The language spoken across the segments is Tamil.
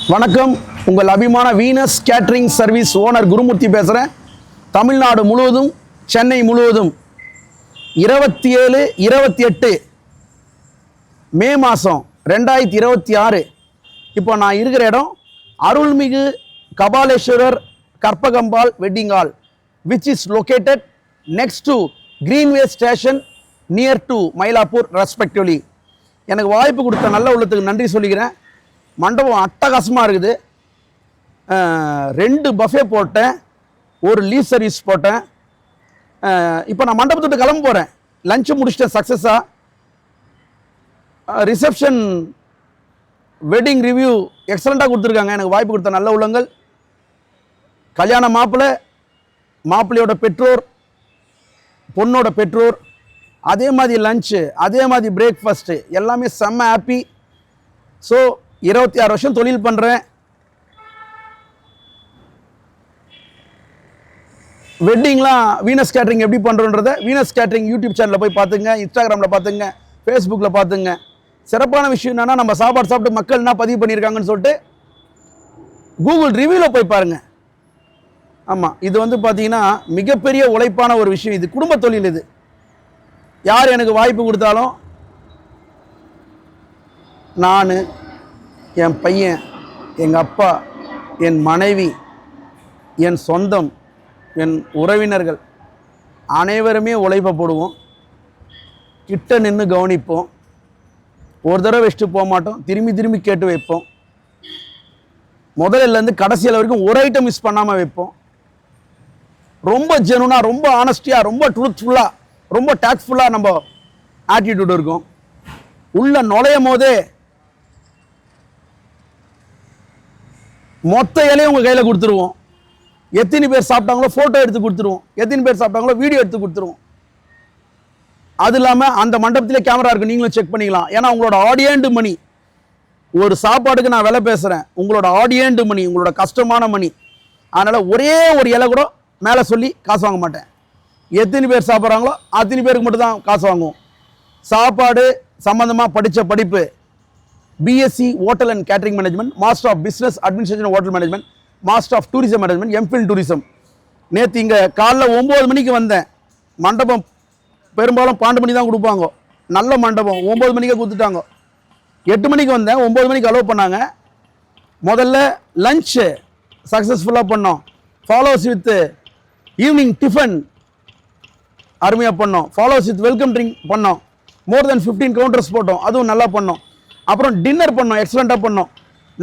வணக்கம். உங்கள் அபிமான Venus catering service owner Gurumurthy பேசுகிறேன். தமிழ்நாடு முழுவதும், சென்னை முழுவதும் 27, 28 மே மாதம் 2026 இப்போ நான் இருக்கிற இடம் அருள்மிகு Kapaleeswarar Karpagambal wedding hall, which is located next to Greenway station near to Mylapore respectively. எனக்கு வாய்ப்பு கொடுத்த நல்ல உள்ளத்துக்கு நன்றி சொல்லிக்கிறேன். மண்டபம் அட்டகாசமாக இருக்குது. 2 பஃபே போட்டேன், ஒரு லீவ் சர்வீஸ் போட்டேன். இப்போ நான் மண்டபத்துட்டு கிளம்ப போகிறேன். லஞ்சு முடிச்சிட்டேன் சக்ஸஸாக. ரிசப்ஷன் வெட்டிங் ரிவ்யூ எக்ஸலண்ட்டாக கொடுத்துருக்காங்க. எனக்கு வாய்ப்பு கொடுத்த நல்ல உள்ளங்கள். கல்யாண மாப்பிள்ளையோட பெற்றோர், பொண்ணோட பெற்றோர், அதே மாதிரி லஞ்சு, அதே மாதிரி பிரேக்ஃபாஸ்ட்டு எல்லாமே செம்ம ஹாப்பி. ஸோ 26 வருஷம் தொழில் பண்ணுறேன். வெட்டிங்லாம் வீனஸ் கேட்டரிங் எப்படி பண்ணுறோன்றதை வீனஸ் கேட்டரிங் யூடியூப் சேனலில் போய் பார்த்துங்க, இன்ஸ்டாகிராமில் பார்த்துங்க, ஃபேஸ்புக்கில் பார்த்துங்க. சிறப்பான விஷயம் என்னென்னா, நம்ம சாப்பாடு சாப்பிட்டு மக்கள் என்ன பதிவு பண்ணியிருக்காங்கன்னு சொல்லிட்டு கூகுள் ரிவ்யூவில் போய் பாருங்கள். ஆமாம், இது வந்து பார்த்தீங்கன்னா மிகப்பெரிய உழைப்பான ஒரு விஷயம். இது குடும்ப தொழில். இது யார் எனக்கு வாய்ப்பு கொடுத்தாலும் நான், என் பையன், எங்கள் அப்பா, என் மனைவி, என் சொந்தம், என் உறவினர்கள் அனைவருமே உழைப்ப போடுவோம். கிட்ட நின்று கவனிப்போம். ஒரு தடவை வச்சுட்டு போக மாட்டோம், திரும்பி திரும்பி கேட்டு வைப்போம். முதல்லேருந்து கடைசியில் வரைக்கும் ஒரு ஐட்டம் மிஸ் பண்ணாமல் வைப்போம். ரொம்ப ஜெனுனாக, ரொம்ப ஆனஸ்டியாக, ரொம்ப ட்ரூத்ஃபுல்லாக, ரொம்ப டேக்ட்ஃபுல்லாக நம்ம ஆட்டிடியூட் இருக்கும். உள்ள நுழையும் போதே மொத்த இலையும் உங்கள் கையில் கொடுத்துருவோம். எத்தனை பேர் சாப்பிட்டாங்களோ ஃபோட்டோ எடுத்து கொடுத்துருவோம். எத்தனை பேர் சாப்பிட்டாங்களோ வீடியோ எடுத்து கொடுத்துருவோம். அது இல்லாமல் அந்த மண்டபத்திலே கேமரா இருக்குது, நீங்களும் செக் பண்ணிக்கலாம். ஏன்னா உங்களோட ஆடியன்ட் மணி, ஒரு சாப்பாடுக்கு நான் விலை பேசுகிறேன். உங்களோட ஆடியன்ட் மணி, உங்களோட கஷ்டமான மணி. அதனால் ஒரே ஒரு இலை கூட மேலே சொல்லி காசு வாங்க மாட்டேன். எத்தனை பேர் சாப்பிட்றாங்களோ அத்தனை பேருக்கு மட்டும் தான் காசு வாங்குவோம். சாப்பாடு சம்மந்தமாக படித்த படிப்பு BSc hotel and catering management, master of business administration hotel management, master of tourism management, MPhil tourism. நேற்று இங்கே காலைல 9 மணிக்கு வந்தேன். மண்டபம் பெரும்பாலும் 12 மணி தான் கொடுப்பாங்க. நல்ல மண்டபம் 9 மணிக்கே கொடுத்துட்டாங்க. 8 மணிக்கு வந்தேன், 9 மணிக்கு அலோவ் பண்ணாங்க. முதல்ல லஞ்சு சக்ஸஸ்ஃபுல்லாக பண்ணோம். ஃபாலோஸ் வித் ஈவினிங் டிஃபன் அருமையாக பண்ணோம். ஃபாலோஸ் வித் வெல்கம் ட்ரிங்க் பண்ணோம். மோர் தென் 15 கவுண்டர்ஸ் போட்டோம், அதுவும் நல்லா பண்ணோம். அப்புறம் டின்னர் பண்ணோம், எக்ஸலண்ட்டாக பண்ணோம்.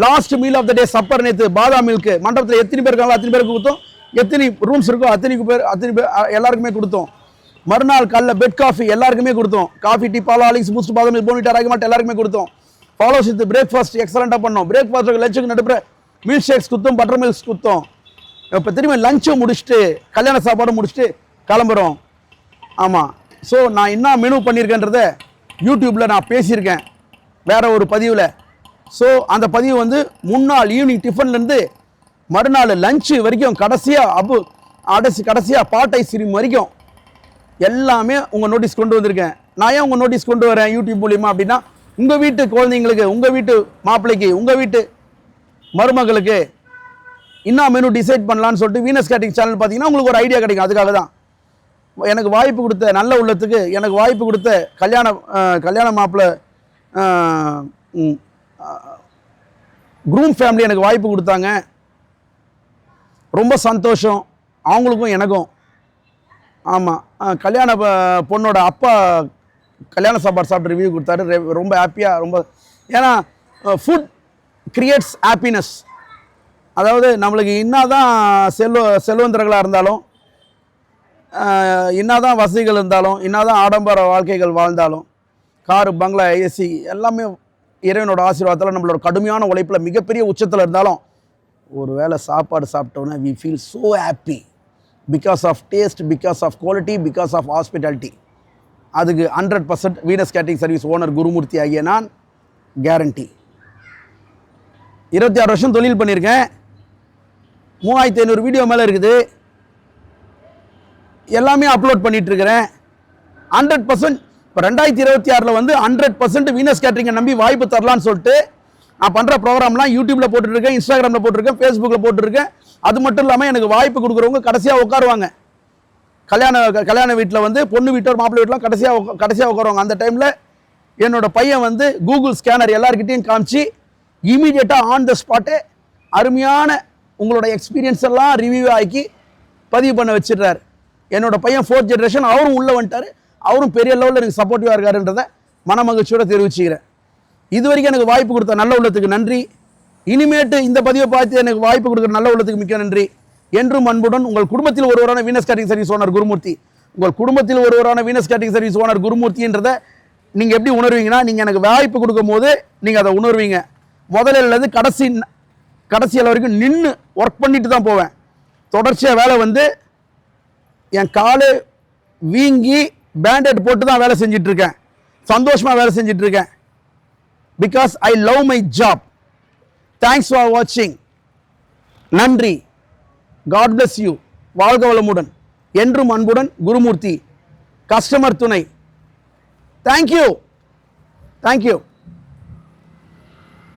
Last meal of the day supper நேற்று பாதாம் மில்க்கு மண்டபத்தில் எத்தனை பேர் இருக்காங்களோ அத்தனை பேருக்கு கொடுத்தோம். எத்தனை ரூம்ஸ் இருக்கோ அத்தனை பேர் எல்லாருக்குமே கொடுத்தோம். மறுநாள் காலைல பெட் காஃபி எல்லாருக்குமே கொடுத்தோம். காஃபி, டீ, பால், ஹார்லிக்ஸ், பூஸ்ட், பாதாம் மில்க், போனிட்டா, ராகி மால்ட் எல்லாருக்குமே கொடுத்தோம். ஃபாலோஸ் வித் பிரேக்ஃபாஸ்ட் எக்ஸலண்ட்டாக பண்ணோம். பிரேக்ஃபாஸ்ட்டுக்கு லஞ்சுக்கு நடுப்புற மில்க் ஷேக்ஸ் கொடுத்தோம், பட்டர் மில்க்ஸ் கொடுத்தோம். இப்போ திரும்பி லஞ்சும் முடிச்சுட்டு கல்யாண சாப்பாடும் முடிச்சுட்டு கிளம்புறோம். ஆமாம், ஸோ நான் என்ன மெனு பண்ணியிருக்கேன்றதை யூடியூப்பில் நான் பேசியிருக்கேன் வேற ஒரு பதிவில். ஸோ அந்த பதிவு வந்து முன்னாள் ஈவினிங் டிஃபன்லேருந்து மறுநாள் லஞ்சு வரைக்கும் கடைசியாக பாட் ஐஸ்கிரீம் வரைக்கும் எல்லாமே உங்கள் நோட்டீஸ் கொண்டு வந்திருக்கேன். நான் ஏன் உங்கள் நோட்டீஸ் கொண்டு வரேன் யூடியூப் மூலிமா அப்படின்னா, உங்கள் வீட்டு குழந்தைங்களுக்கு, உங்கள் வீட்டு மாப்பிள்ளைக்கு, உங்கள் வீட்டு மருமகளுக்கு என்ன மெனு டிசைட் பண்ணலான்னு சொல்லிட்டு வீனஸ் கேட்டரிங் சேனல் பார்த்தீங்கன்னா உங்களுக்கு ஒரு ஐடியா கிடைக்கும். அதுக்காக தான் எனக்கு வாய்ப்பு கொடுத்த நல்ல உள்ளத்துக்கு, எனக்கு வாய்ப்பு கொடுத்த கல்யாண மாப்பிள்ளை குரூம் ஃபேமிலி எனக்கு வாய்ப்பு கொடுத்தாங்க. ரொம்ப சந்தோஷம் அவங்களுக்கும் எனக்கும். ஆமாம், கல்யாண பொண்ணோட அப்பா கல்யாண சாப்பாடு சாப்பிட்டு ரிவ்யூ கொடுத்தாரு. ரொம்ப ஹாப்பியாக, ரொம்ப, ஏன்னா ஃபுட் கிரியேட்ஸ் ஹாப்பினஸ். அதாவது நம்மளுக்கு என்னதான் செல்வந்தர்களாக இருந்தாலும், என்னதான் வசதிகள் இருந்தாலும், என்னதான் ஆடம்பர வாழ்க்கைகள் வாழ்ந்தாலும், காரு, பங்களா, ஏசி எல்லாமே இறைவனோட ஆசீர்வாதத்தில் நம்மளோட கடுமையான உழைப்பில் மிகப்பெரிய உச்சத்தில் இருந்தாலும், ஒரு வேளை சாப்பாடு சாப்பிட்டோன்னா we feel so happy because of taste, because of quality, because of hospitality. அதுக்கு 100% Venus catering service owner Gurumurthy ஆகிய நான் கேரண்டி. 26 வருஷம் தொழில் பண்ணியிருக்கேன். 3500 வீடியோ மேலே இருக்குது. எல்லாமே அப்லோட் பண்ணிகிட்ருக்கிறேன். 100% இப்போ 2026 வந்து 100% வீனஸ் கேட்டரிங்கை நம்பி வாய்ப்பு தரலான்னு சொல்லிட்டு நான் பண்ணுற ப்ரோக்ராம்லாம் யூடியூப்பில் போட்டுருக்கேன், இன்ஸ்டாகிராமில் போட்டிருக்கேன், ஃபேஸ்புக்கில் போட்டிருக்கேன். அது மட்டும் இல்லாமல் எனக்கு வாய்ப்பு கொடுக்குறவங்க கடைசியாக உட்காருவாங்க. கல்யாண வீட்டில் வந்து பொண்ணு வீட்டோர் மாப்பிள்ளை வீட்டிலாம் கடைசியாக உட்காருவாங்க. அந்த டைமில் என்னோட பையன் வந்து கூகுள் ஸ்கேனர் எல்லாருக்கிட்டையும் காமிச்சு இமீடியட்டாக ஆன் த ஸ்பாட்டு அருமையான உங்களோட எக்ஸ்பீரியன்ஸ் எல்லாம் ரிவ்யூ ஆக்கி பதிவு பண்ண வச்சிடுறாரு. என்னோட பையன் 4th ஜென்ரேஷன், அவரும் உள்ளே வந்துட்டார். அவரும் பெரிய லெவலில் எனக்கு சப்போர்ட்டிவாக இருக்காருன்றதை மனமகிழ்ச்சியோட தெரிவிச்சுக்கிறேன். இது வரைக்கும் எனக்கு வாய்ப்பு கொடுத்த நல்ல உள்ளத்துக்கு நன்றி. இனிமேட்டு இந்த பதிவை பார்த்து எனக்கு வாய்ப்பு கொடுக்குற நல்ல உள்ளத்துக்கு மிக்க நன்றி. என்றும் அன்புடன் உங்கள் குடும்பத்தில் ஒருவரான Venus catering service owner Gurumurthy. உங்கள் குடும்பத்தில் ஒருவரான வீனஸ் கேட்டரிங் சர்வீஸ் ஓனர் குருமூர்த்தின்றதை நீங்கள் எப்படி உணர்வீங்கன்னா, நீங்கள் எனக்கு வாய்ப்பு கொடுக்கும் போது நீங்கள் அதை உணர்வீங்க. முதல்ல கடைசியில் வரைக்கும் நின்று ஒர்க் பண்ணிட்டு தான் போவேன். தொடர்ச்சியாக வேலை வந்து என் காலு வீங்கி பேண்டேட் போட்டு தான் வேலை செஞ்சிட்ருக்கேன். சந்தோஷமாக வேலை செஞ்சிட்ருக்கேன். Because I love my job. Thanks for வாட்சிங். நன்றி. God bless you. வாழ்க வளமுடன். என்றும் அன்புடன் குருமூர்த்தி. கஸ்டமர் துணை. தேங்க்யூ.